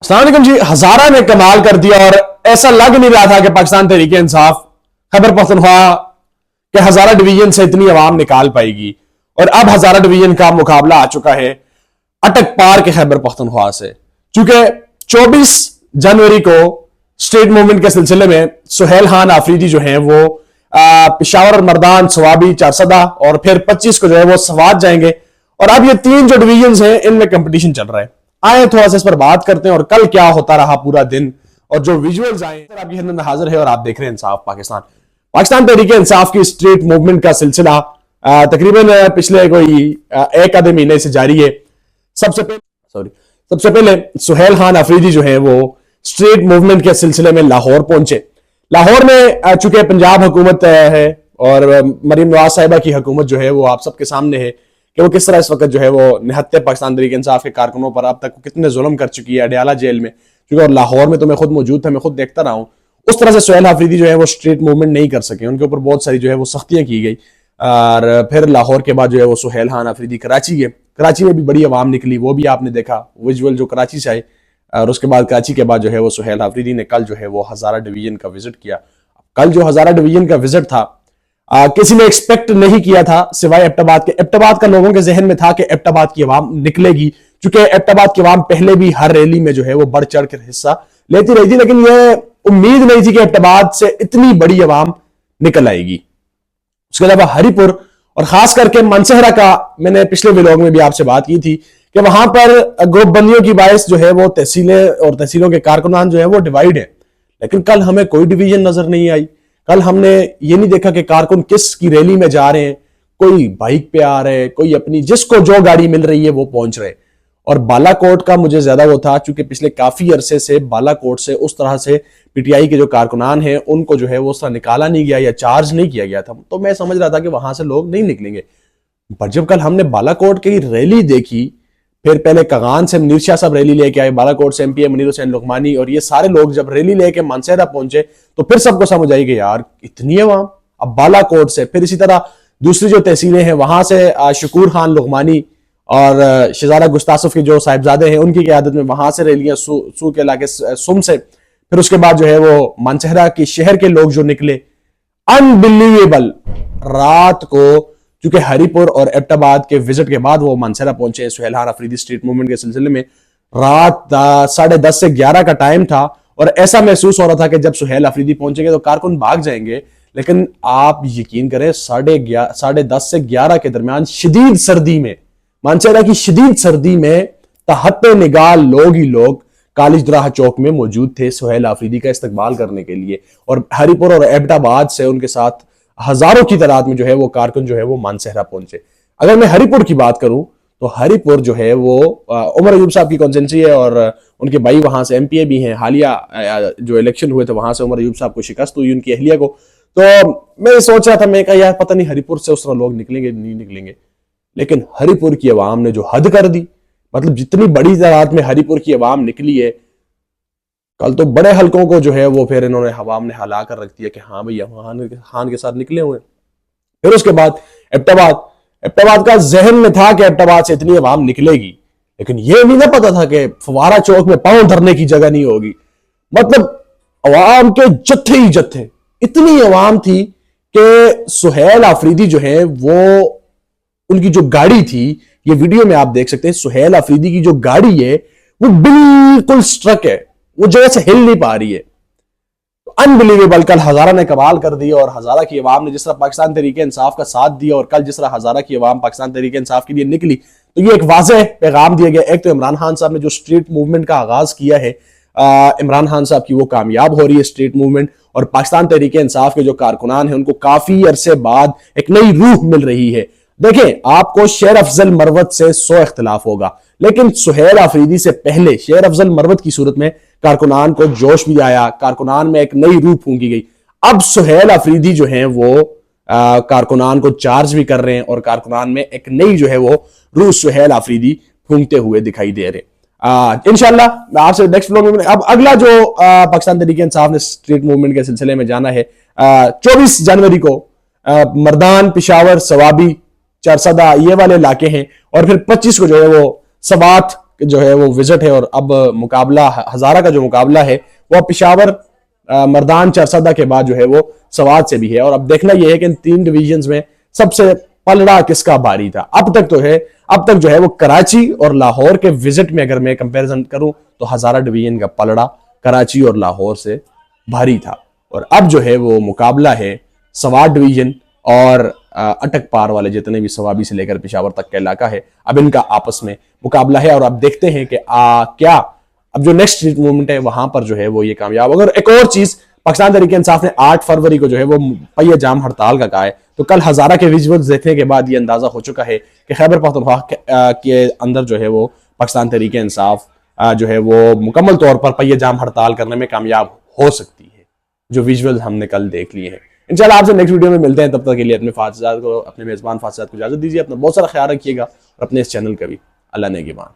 अस्सलाम वालेकुम जी। हजारा ने कमाल कर दिया और ऐसा लग नहीं रहा था कि पाकिस्तान तहरीक इंसाफ खैबर पख्तूनख्वा के हजारा डिवीजन से इतनी आवाम निकाल पाएगी। और अब हजारा डिवीजन का मुकाबला आ चुका है अटक पार के खैबर पख्तूनख्वा से। चूंकि 24 जनवरी को स्टेट मूवमेंट के सिलसिले में सुहेल खान आफरीदी जो है वो पिशावर और मर्दान सवाबी चारसदा और फिर 25 को जो है वो सवात जाएंगे। और अब ये तीन जो डिवीजन हैं इनमें कंपटीशन चल रहा है। आए थोड़ा सा इस पर बात करते हैं और कल क्या होता रहा पूरा दिन और जो विजुअल्स आए आपकी खिदमत में हाजिर है और आप देख रहे हैं इंसाफ पाकिस्तान। पाकिस्तान तहरीक इंसाफ की स्ट्रीट मूवमेंट का सिलसिला तकरीबन पिछले कोई एक आधे महीने से जारी है। सबसे पहले सुहेल खान अफरीदी जो है वो स्ट्रीट मूवमेंट के सिलसिले में लाहौर पहुंचे। लाहौर में चूंकि पंजाब हुकूमत है और मरीम नवाज साहिबा की हुकूमत जो है वो आप सबके सामने है कि वो किस तरह इस वक्त जो है वो निहत्ते पाकिस्तान तहरीक इंसाफ के कारकुनों पर अब तक कितने जुल्म कर चुकी है अडयाला जेल में। क्योंकि और लाहौर में तो मैं खुद मौजूद था, मैं खुद देखता रहा हूँ। उस तरह से सुहेल अफरीदी जो है वो स्ट्रीट मूवमेंट नहीं कर सके, उनके ऊपर बहुत सारी जो है वो सख्तियां की गई। और फिर लाहौर के बाद जो है वो सुहेल खान अफरीदी कराची गए। कराची में भी बड़ी आवाम निकली, वो भी आपने देखा विजुअल जो कराची से आए। और उसके बाद कराची के बाद जो है वो सुहेल अफरीदी ने कल जो है वो हजारा डिवीजन का विजिट किया। कल जो हजारा डिवीजन का विजिट था किसी ने एक्सपेक्ट नहीं किया था सिवाय एबटाबाद के। एबटाबाद का लोगों के जहन में था कि एबटाबाद की आवाम निकलेगी, क्योंकि एबटाबाद की आवाम पहले भी हर रैली में जो है वो बढ़ चढ़ कर हिस्सा लेती रही थी। लेकिन यह उम्मीद नहीं थी कि एबटाबाद से इतनी बड़ी आवाम निकल आएगी। उसके अलावा हरिपुर और खास करके मानसहरा का मैंने पिछले व्लॉग में भी आपसे बात की थी कि वहां पर ग्रुपबंदियों की बायस जो है वो तहसीलें और तहसीलों के कारकुनान जो है वो डिवाइड है। लेकिन कल हमें कोई डिवीजन नजर नहीं आई। कल हमने ये नहीं देखा कि कारकुन किस की रैली में जा रहे हैं, कोई बाइक पे आ रहे हैं, कोई अपनी जिसको जो गाड़ी मिल रही है वो पहुंच रहे। और बालाकोट का मुझे ज्यादा वो था, चूंकि पिछले काफी अरसे से बालाकोट से उस तरह से पीटीआई के जो कारकुनान हैं उनको जो है वो उस तरह निकाला नहीं गया या चार्ज नहीं किया गया था, तो मैं समझ रहा था कि वहां से लोग नहीं निकलेंगे। पर जब कल हमने बालाकोट की रैली देखी, फिर पहले कगान से मुनीर शाह साहब रैली लेके आए, बालाकोट से एमपीए मुनीर हुसैन लुकमानी और ये सारे लोग जब रैली लेके मानसहरा पहुंचे तो फिर सबको समझ आई कि यार इतनी आवाम। अब बालाकोट से फिर इसी तरह दूसरी जो तहसीलें हैं वहां से शकूर खान लुकमानी और शहजादा गुस्तासफ के जो साहिबजादे हैं उनकी क़यादत में वहां से रैलियां सू के इलाके सुम से, फिर उसके बाद जो है वो मानसहरा के शहर के लोग जो निकले। अनबिलीवेबल। रात को क्योंकि हरिपुर और एबटाबाद के विजिट के बाद वो मानसहरा पहुंचे सुहेल खान अफरीदी स्ट्रीट मूवमेंट के सिलसिले में। रात 10:30 से 11 का टाइम था और ऐसा महसूस हो रहा था कि जब सुहेल अफरीदी पहुंचेंगे तो कारकुन भाग जाएंगे। लेकिन आप यकीन करें 10:30 से 11 के दरमियान शदीद सर्दी में, मानसहरा की शदीद सर्दी में तहत्ते निगाह लोग ही लोग कालिज राह चौक में मौजूद थे सुहेल अफरीदी का इस्तकबाल करने के लिए। और हरिपुर और एबटाबाद से उनके साथ हजारों की तादाद में जो है वो कारकुन जो है वो मानसहरा पहुंचे। अगर मैं हरिपुर की बात करूं तो हरिपुर जो है वो उमर अयूब साहब की कॉन्स्टिट्यूंसी है और उनके भाई वहां से एमपीए भी हैं। हालिया जो इलेक्शन हुए थे वहां से उमर अयूब साहब को शिकस्त हुई, उनकी अहलिया को। तो मैं सोच रहा था, मैं कहा यार पता नहीं हरिपुर से उस तरह लोग निकलेंगे नहीं निकलेंगे। लेकिन हरिपुर की आवाम ने जो हद कर दी, मतलब जितनी बड़ी तादाद में हरिपुर की आवाम निकली है, कल तो बड़े हलकों को जो है वो फिर इन्होंने हवाम ने हला कर रख दिया कि हाँ भैया खान के साथ निकले हुए। फिर उसके बाद एबटाबाद का जहन में था कि एबटाबाद से इतनी आवाम निकलेगी, लेकिन ये नहीं ना पता था कि फवारा चौक में पांव धरने की जगह नहीं होगी। मतलब अवाम के जत्थे ही जत्थे, इतनी आवाम थी कि सुहेल अफरीदी जो है वो उनकी जो गाड़ी थी, ये वीडियो में आप देख सकते हैं, सुहेल अफरीदी की जो गाड़ी है वो बिल्कुल स्ट्रक है, वो जगह से हिल नहीं पा रही है। अनबिलीवेबल। कल हजारा ने कमाल कर दिया और हजारा की आवाम ने जिस तरह पाकिस्तान तहरीक इंसाफ का साथ दिया और कल जिस तरह हजारा की आवाम पाकिस्तान तहरीक इंसाफ के लिए निकली, तो ये एक वाज़ेह पैगाम दिया गया। एक तो इमरान खान साहब ने जो स्ट्रीट मूवमेंट का आगाज किया है, इमरान खान साहब की वो कामयाब हो रही है स्ट्रीट मूवमेंट, और पाकिस्तान तहरीक इंसाफ के जो कारकुनान हैं उनको काफी अरसे बाद एक नई रूह मिल रही है। देखें, आपको शेर अफजल मरवत से 100 इख्तलाफ होगा, लेकिन सुहेल अफरीदी से पहले शेर अफजल मरवत की सूरत में कारकुनान को जोश भी आया, कारकुनान में एक नई रूह फूंकी गई। अब सुहेल अफरीदी जो हैं वो कारकुनान को चार्ज भी कर रहे हैं और कारकुनान में एक नई जो है वो रूह सुहेल अफरीदी फूंकते हुए दिखाई दे रहे। इंशाल्लाह आपसे नेक्स्ट व्लॉग में अब अगला जो पाकिस्तान तहरीक इंसाफ ने स्ट्रीट मूवमेंट के सिलसिले में जाना है 24 जनवरी को मर्दान, पिशावर, सवाबी, चारसदा ये वाले इलाके हैं और फिर 25 को जो है वो सवात जो है वो विजिट है, और अब मुकाबला हजारा का जो मुकाबला है वो अब पेशावर, मर्दान, चरसदा के बाद जो है वो सवात से भी है। और अब देखना यह है कि इन 3 डिवीजन में सबसे पलड़ा किसका भारी था। अब तक जो है वो कराची और लाहौर के विजिट में अगर मैं कंपैरिजन करूं तो हजारा डिवीजन का पलड़ा कराची और लाहौर से भारी था। और अब जो है वो मुकाबला है सवात डिवीजन और अटक पार वाले जितने भी सवाबी से लेकर पेशावर तक का इलाका है, अब इनका आपस में मुकाबला है। और अब देखते हैं कि क्या अब जो नेक्स्ट मूवमेंट है वहां पर जो है वो ये कामयाब होगा। और एक और चीज, पाकिस्तान तहरीक इंसाफ ने 8 फरवरी को जो है वो पहिया जाम हड़ताल का कहा है, तो कल हजारा के विजुअल्स देखने के बाद ये अंदाजा हो चुका है कि खैबर पख्तूनख्वा के अंदर जो है वो पाकिस्तान तहरीक इंसाफ जो है वो मुकम्मल तौर पर पहिया जाम हड़ताल करने में कामयाब हो सकती है, जो विजुअल्स हमने कल देख लिए हैं। इंशाल्लाह आपसे नेक्स्ट वीडियो में मिलते हैं, तब तक के लिए अपने मेजबान फासिद को इजाजत दीजिए। अपना बहुत सारा ख्याल रखिएगा और अपने इस चैनल का भी। अल्लाह नेगहबान।